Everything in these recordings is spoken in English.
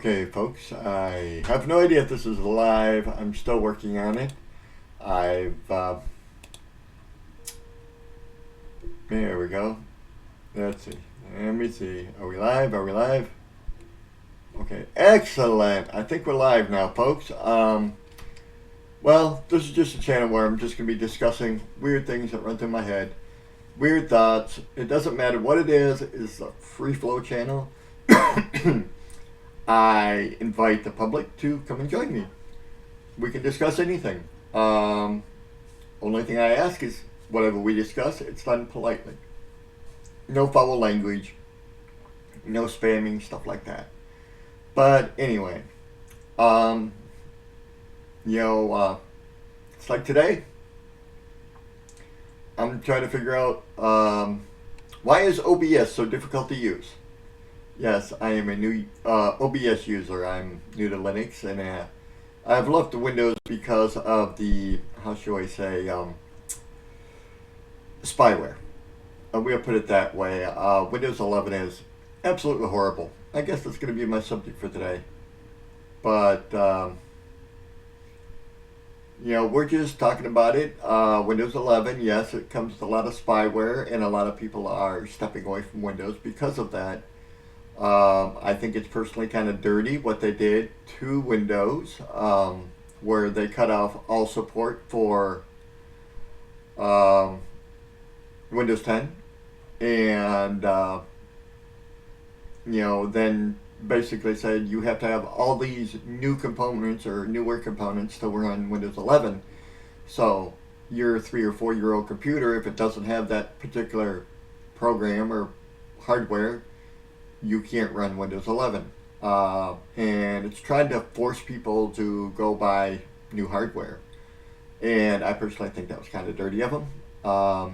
Okay, folks, I have no idea if this is live. I'm still working on it. There we go. Let's see. Let me see. Are we live? Are we live? Okay, excellent. I think we're live now, folks. Well, this is just a channel where I'm just going to be discussing weird things that run through my head, weird thoughts. It doesn't matter what it is. It's a free flow channel. I invite the public to come and join me. We can discuss anything. Only thing I ask is whatever we discuss, it's done politely. No foul language, no spamming, stuff like that. But anyway, um, it's like today. I'm trying to figure out why is OBS so difficult to use. Yes, I am a new OBS user. I'm new to Linux, and I've left the Windows because of the, how shall I say, spyware. We'll put it that way. Windows 11 is absolutely horrible. I guess that's going to be my subject for today. But, we're just talking about it. Windows 11, yes, it comes with a lot of spyware, and a lot of people are stepping away from Windows because of that. I think it's personally kind of dirty what they did to Windows, where they cut off all support for Windows 10, and then basically said you have to have all these new components or newer components to run Windows 11. So your 3 or 4 year old computer, if it doesn't have that particular program or hardware, you can't run Windows 11. And it's trying to force people to go buy new hardware. And I personally think that was kind of dirty of them. I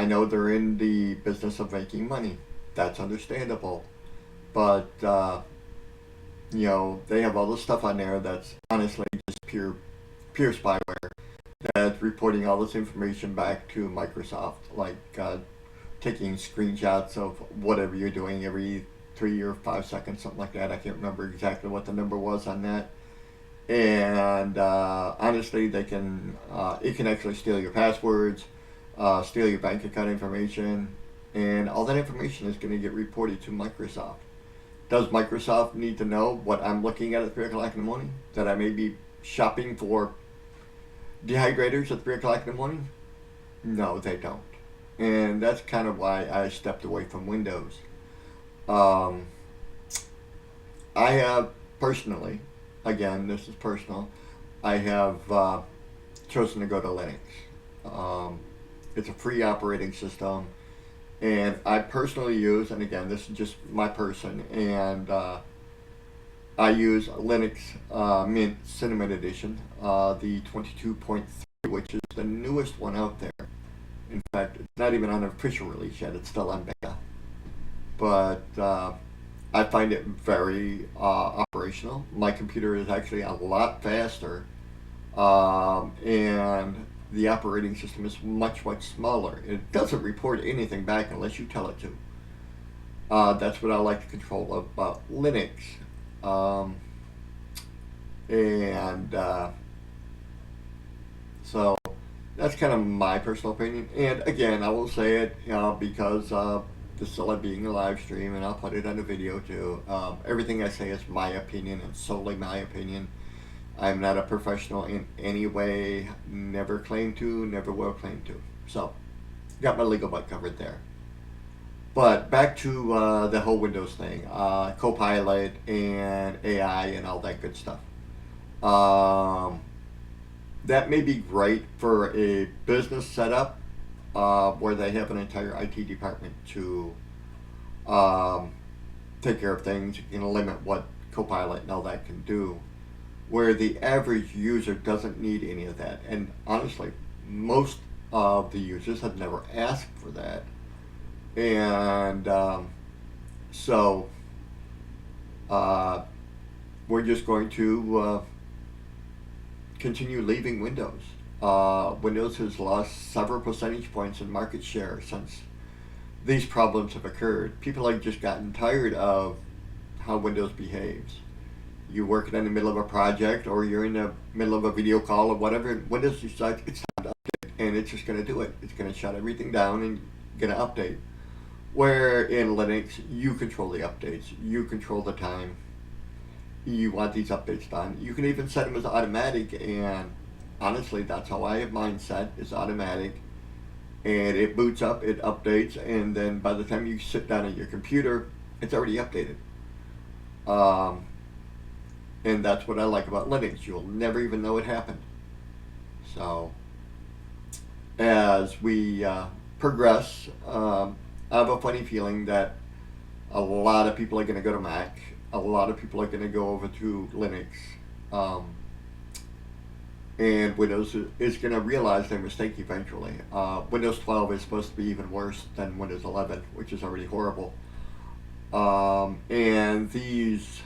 know they're in the business of making money. That's understandable. But, they have all this stuff on there that's honestly just pure spyware that's reporting all this information back to Microsoft, like taking screenshots of whatever you're doing every 3 or 5 seconds, something like that. I can't remember exactly what the number was on that. And honestly, it can actually steal your passwords, steal your bank account information, and all that information is going to get reported to Microsoft. Does Microsoft need to know what I'm looking at 3 o'clock in the morning? That I may be shopping for dehydrators at 3 o'clock in the morning? No, they don't. And that's kind of why I stepped away from Windows. I have personally, again, this is personal, I have chosen to go to Linux. It's a free operating system, and I personally use, and again, this is just my person, and I use Linux Mint Cinnamon Edition, the 22.3, which is the newest one out there. In fact, it's not even on an official release yet. It's still on beta. But I find it very operational. My computer is actually a lot faster. And the operating system is much, much smaller. It doesn't report anything back unless you tell it to. That's what I like to control about Linux. So that's kind of my personal opinion. And again, I will say it because this is being a live stream, and I'll put it on a video too. Everything I say is my opinion and solely my opinion. I'm not a professional in any way. Never claim to, never will claim to. So, got my legal butt covered there. But back to the whole Windows thing, Copilot and AI and all that good stuff. That may be great for a business setup where they have an entire IT department to take care of things. You can limit what Copilot and all that can do, where the average user doesn't need any of that. And honestly, most of the users have never asked for that. And so we're just going to continue leaving Windows. Windows has lost several percentage points in market share since these problems have occurred. People have just gotten tired of how Windows behaves. You're working in the middle of a project, or you're in the middle of a video call or whatever, Windows decides it's time to update, and it's just going to do it. It's going to shut everything down and going to update. Where in Linux, you control the updates, you control the time, you want these updates done. You can even set them as automatic, and honestly, that's how I have mine set, is automatic. And it boots up, it updates, and then by the time you sit down at your computer, it's already updated. And that's what I like about Linux. You'll never even know it happened. So, as we progress, I have a funny feeling that a lot of people are going to go to Mac. A lot of people are going to go over to Linux. And Windows is going to realize their mistake eventually. Windows 12 is supposed to be even worse than Windows 11, which is already horrible. And these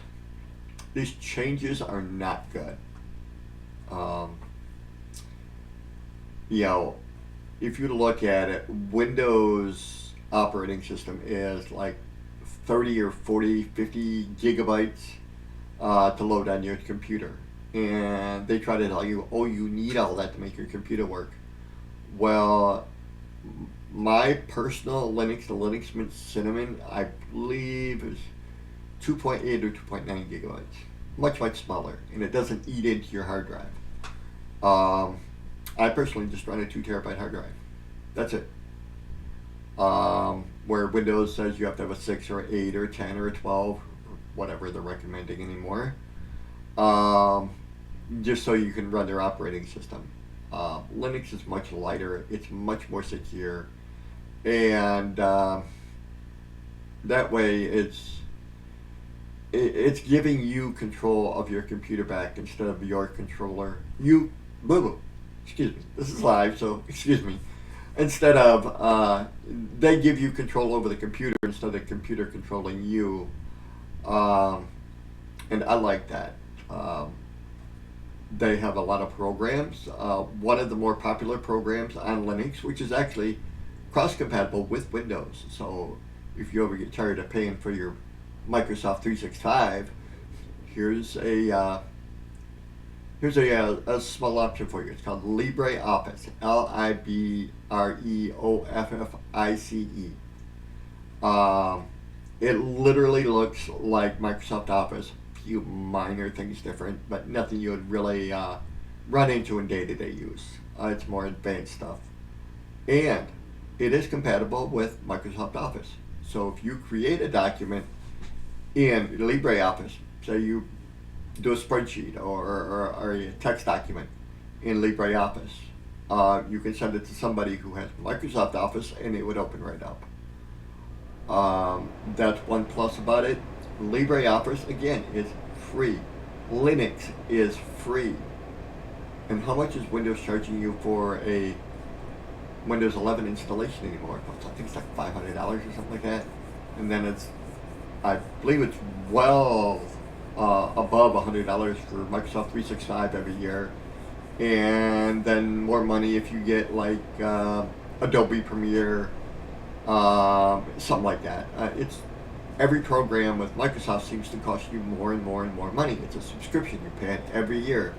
changes are not good. You know, if you look at it, Windows operating system is like 30 or 40, 50 gigabytes to load on your computer. And they try to tell you, oh, you need all that to make your computer work. Well, my personal Linux, the Linux Mint Cinnamon, I believe is 2.8 or 2.9 gigabytes. Much, much smaller. And it doesn't eat into your hard drive. I personally just run a 2 terabyte hard drive. That's it. Where Windows says you have to have a 6 or 8 or 10 or 12, or whatever they're recommending anymore. Just so you can run their operating system. Linux is much lighter, it's much more secure, and that way it's giving you control of your computer back instead of your controller. Excuse me, this is live, so excuse me. Instead of, they give you control over the computer instead of the computer controlling you, and I like that. They have a lot of programs. One of the more popular programs on Linux, which is actually cross-compatible with Windows. So if you ever get tired of paying for your Microsoft 365, here's a small option for you. It's called LibreOffice. LibreOffice. It literally looks like Microsoft Office. Few minor things different, but nothing you would really run into in day-to-day use. It's more advanced stuff. And it is compatible with Microsoft Office. So if you create a document in LibreOffice, say you do a spreadsheet or a text document in LibreOffice, you can send it to somebody who has Microsoft Office and it would open right up. That's one plus about it. LibreOffice, again, is free. Linux is free. And how much is Windows charging you for a Windows 11 installation anymore? I think it's like $500 or something like that. And then I believe it's well above $100 for Microsoft 365 every year. And then more money if you get like Adobe Premiere, something like that. Every program with Microsoft seems to cost you more and more and more money. It's a subscription you pay every year.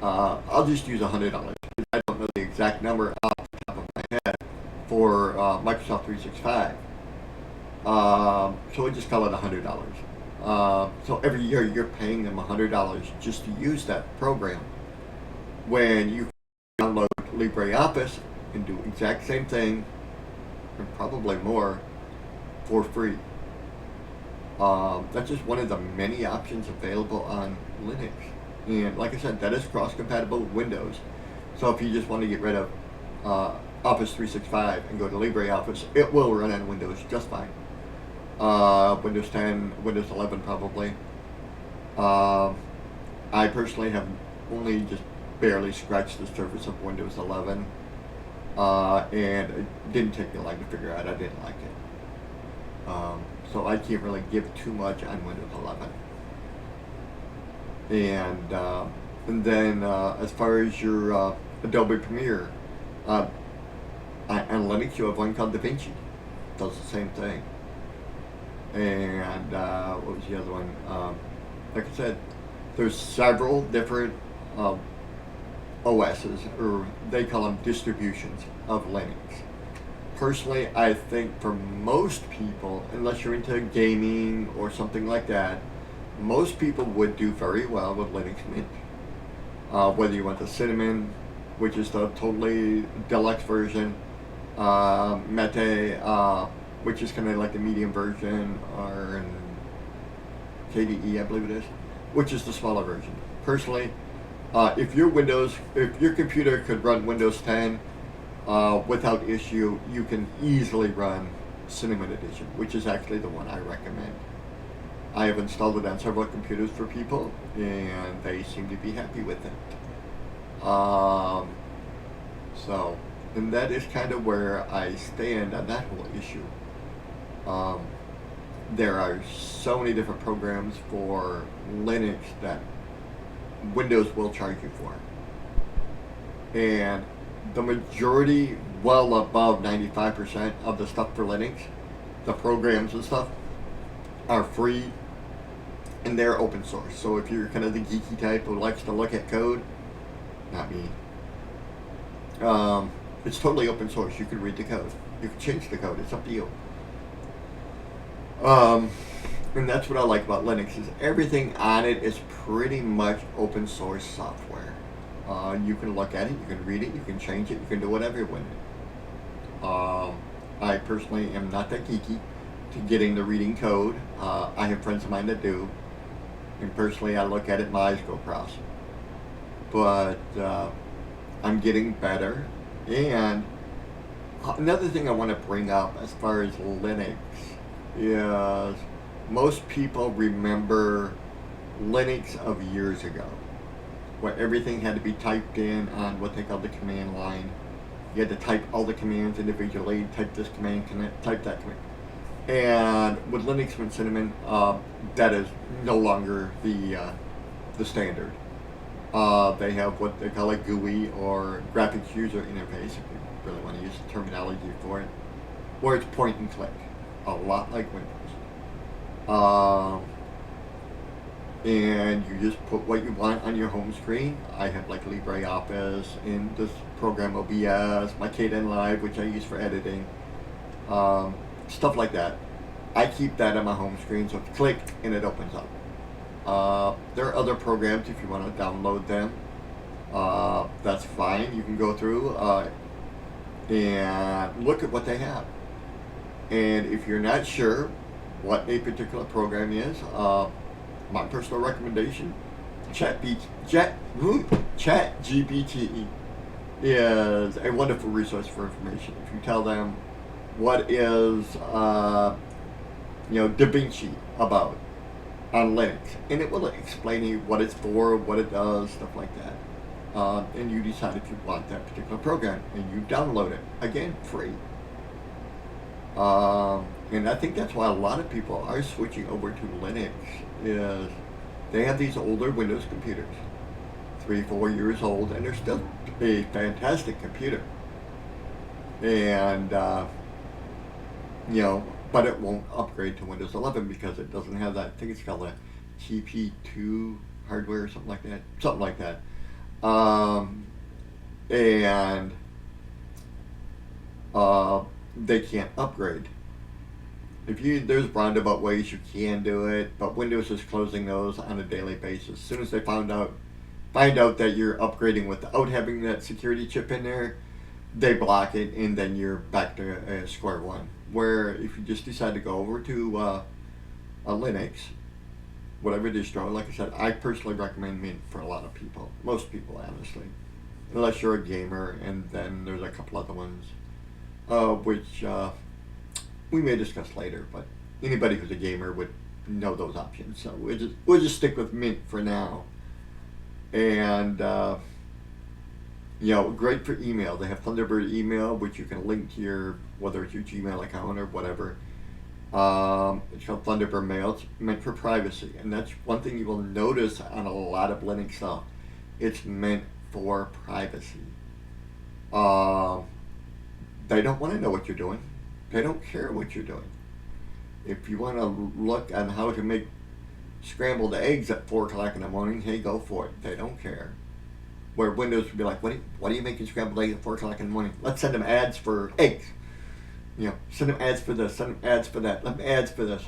I'll just use $100. I don't know the exact number off the top of my head for Microsoft 365. So we'll just call it $100. So every year you're paying them $100 just to use that program. When you download LibreOffice and do exact same thing, and probably more, for free. That's just one of the many options available on Linux. And like I said, that is cross-compatible with Windows. So if you just want to get rid of Office 365 and go to LibreOffice, it will run on Windows just fine. Windows 10, Windows 11 probably. I personally have only just barely scratched the surface of Windows 11. And it didn't take me long to figure out I didn't like it. So I can't really give too much on Windows 11. And then as far as your Adobe Premiere, on Linux you have one called DaVinci. It does the same thing. and what was the other one? Like I said, there's several different um, OSs, or they call them distributions of Linux. Personally, I think for most people, unless you're into gaming or something like that, most people would do very well with Linux Mint. Whether you want the Cinnamon, which is the totally deluxe version, Mate, which is kind of like the medium version, or KDE, I believe it is, which is the smaller version. Personally, if your computer could run Windows 10 without issue, you can easily run Cinnamon Edition, which is actually the one I recommend. I have installed it on several computers for people, and they seem to be happy with it. So, and that is kind of where I stand on that whole issue. Um, there are so many different programs for Linux that Windows will charge you for. And the majority, well above 95% of the stuff for Linux, the programs and stuff, are free and they're open source. So if you're kind of the geeky type who likes to look at code, not me, it's totally open source. You can read the code. You can change the code. It's up to you. And that's what I like about Linux is everything on it is pretty much open source software. You can look at it, you can read it, you can change it, you can do whatever with it. I personally am not that geeky to getting the reading code. I have friends of mine that do, and personally I look at it, my eyes go cross. But I'm getting better. And another thing I want to bring up as far as Linux is most people remember Linux of years ago, where everything had to be typed in on what they call the command line. You had to type all the commands individually, type this command, type that command. And with Linux and Cinnamon, that is no longer the standard. They have what they call a GUI, or graphics user interface, if you really want to use the terminology for it, where it's point and click, a lot like Windows. And you just put what you want on your home screen. I have like LibreOffice and this program OBS, my Kdenlive, which I use for editing, stuff like that. I keep that on my home screen, so click and it opens up. There are other programs if you want to download them. That's fine. You can go through and look at what they have. And if you're not sure what a particular program is, my personal recommendation, ChatGPT is a wonderful resource for information. If you tell them what is, DaVinci about on Linux, and it will explain you what it's for, what it does, stuff like that. And you decide if you want that particular program, and you download it. Again, free. And I think that's why a lot of people are switching over to Linux, is they have these older Windows computers, 3-4 years old, and they're still a fantastic computer. And, but it won't upgrade to Windows 11 because it doesn't have that, I think it's called a TP2 hardware or something like that. Something like that. And they can't upgrade. There's roundabout ways you can do it, but Windows is closing those on a daily basis. As soon as they find out that you're upgrading without having that security chip in there, they block it, and then you're back to square one. Where if you just decide to go over to a Linux, whatever distro, like I said, I personally recommend Mint for a lot of people. Most people, honestly. Unless you're a gamer, and then there's a couple other ones, which we may discuss later, but anybody who's a gamer would know those options. So we'll just stick with Mint for now. And great for email. They have Thunderbird email, which you can link to whether it's your Gmail account or whatever. It's called Thunderbird Mail. It's meant for privacy, and that's one thing you will notice on a lot of Linux stuff. It's meant for privacy. They don't want to know what you're doing. They don't care what you're doing. If you want to look on how to make scrambled eggs at 4 o'clock in the morning, hey, go for it. They don't care. Where Windows would be like, what are you making scrambled eggs at 4 o'clock in the morning? Let's send them ads for eggs. Send them ads for this, send them ads for that, send them ads for this.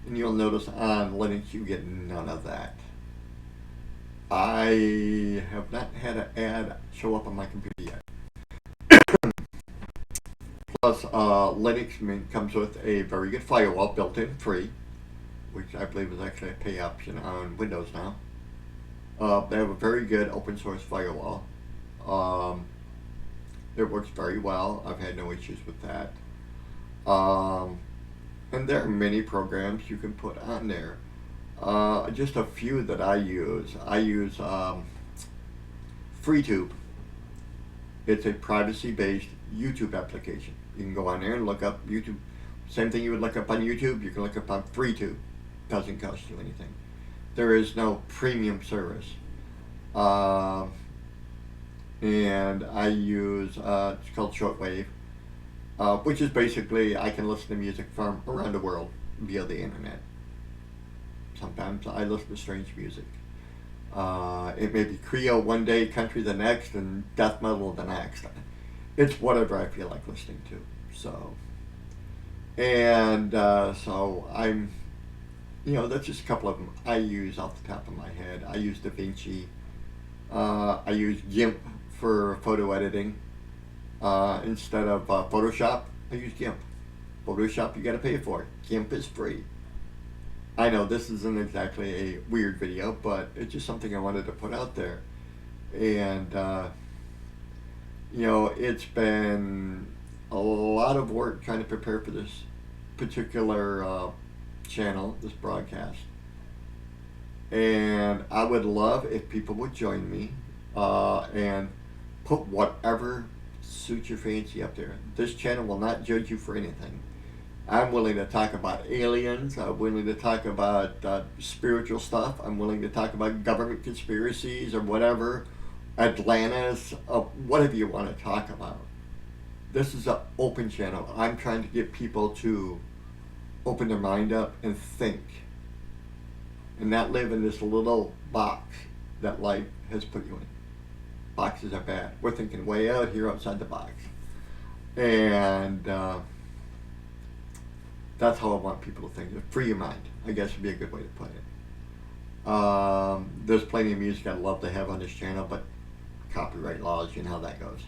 And you'll notice on Linux you get none of that. I have not had an ad show up on my computer yet. Plus, Linux comes with a very good firewall built in free, which I believe is actually a pay option on Windows now. They have a very good open source firewall. It works very well. I've had no issues with that. And there are many programs you can put on there. Just a few that I use. I use FreeTube. It's a privacy-based YouTube application. You can go on there and look up YouTube. Same thing you would look up on YouTube, you can look up on FreeTube. Doesn't cost you anything. There is no premium service. And I use, it's called Shortwave, which is basically I can listen to music from around the world via the internet. Sometimes I listen to strange music. It may be Creole one day, country the next, and death metal the next. It's whatever I feel like listening to. So, and so I'm, that's just a couple of them I use off the top of my head. I use DaVinci. I use GIMP for photo editing. Instead of Photoshop, I use GIMP. Photoshop you gotta pay for. GIMP is free. I know this isn't exactly a weird video, but it's just something I wanted to put out there. And, it's been a lot of work trying to prepare for this particular channel, this broadcast. And I would love if people would join me and put whatever suits your fancy up there. This channel will not judge you for anything. I'm willing to talk about aliens. I'm willing to talk about spiritual stuff. I'm willing to talk about government conspiracies or whatever, Atlantis, whatever you want to talk about. This is an open channel. I'm trying to get people to open their mind up and think and not live in this little box that life has put you in. Boxes are bad. We're thinking way out here outside the box. And that's how I want people to think. Free your mind, I guess would be a good way to put it. There's plenty of music I'd love to have on this channel, but copyright laws, you know how that goes.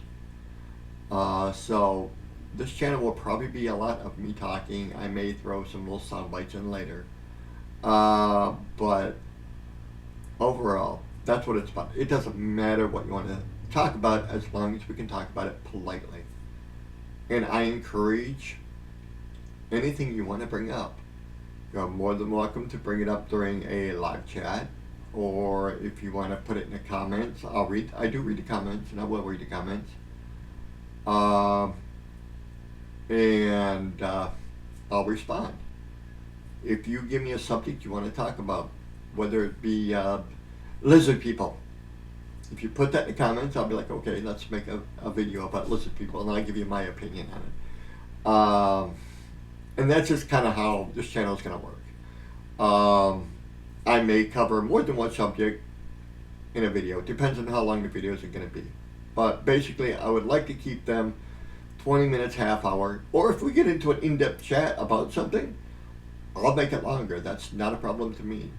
So this channel will probably be a lot of me talking. I may throw some little sound bites in later. But overall, that's what it's about. It doesn't matter what you want to talk about as long as we can talk about it politely. And I encourage anything you want to bring up. You're more than welcome to bring it up during a live chat, or if you want to put it in the comments, I do read the comments, and I will read the comments. And I'll respond. If you give me a subject you want to talk about, whether it be lizard people, if you put that in the comments, I'll be like, okay, let's make a video about lizard people, and I'll give you my opinion on it. And that's just kind of how this channel is going to work. I may cover more than one subject in a video. It depends on how long the videos are going to be. But basically, I would like to keep them 20 minutes, half hour, or if we get into an in-depth chat about something, I'll make it longer. That's not a problem to me.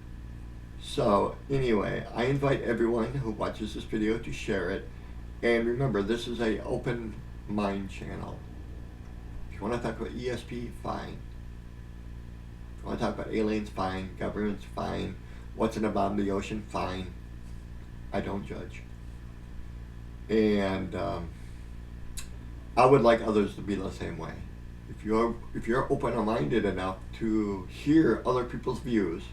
So anyway, I invite everyone who watches this video to share it. And remember, this is an open mind channel. If you want to talk about ESP, fine. If you want to talk about aliens, fine. Governments, fine. What's in the bottom of the ocean, fine. I don't judge. And I would like others to be the same way. If you're open-minded enough to hear other people's views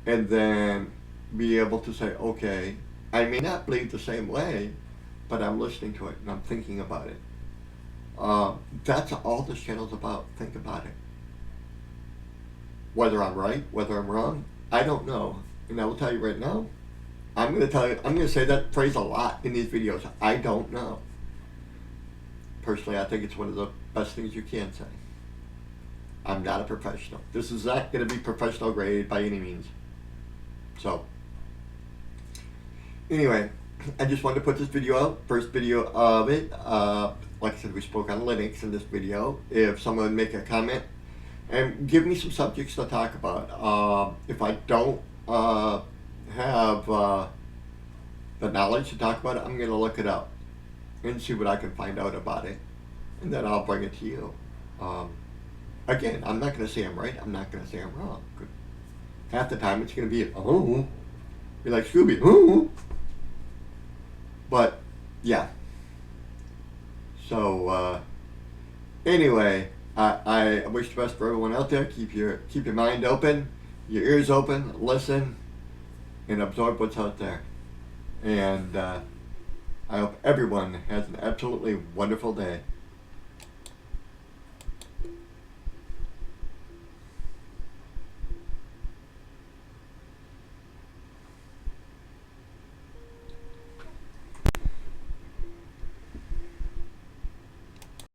and then be able to say, okay, I may not believe the same way, but I'm listening to it and I'm thinking about it. That's all this channel's about. Think about it. Whether I'm right, whether I'm wrong, I don't know. And I will tell you right now, I'm going to say that phrase a lot in these videos. I don't know. Personally, I think it's one of the best things you can say. I'm not a professional. This is not going to be professional grade by any means. So, anyway, I just wanted to put this video out. First video of it. Like I said, we spoke on Linux in this video. If someone would make a comment and give me some subjects to talk about. If I don't have the knowledge to talk about it, I'm going to look it up and see what I can find out about it. And then I'll bring it to you. Again, I'm not going to say I'm right. I'm not going to say I'm wrong. Half the time it's going to be, oh, you're like Scooby, oh. But, yeah. So, anyway, I wish the best for everyone out there. Keep your mind open, your ears open, listen, and absorb what's out there. And I hope everyone has an absolutely wonderful day.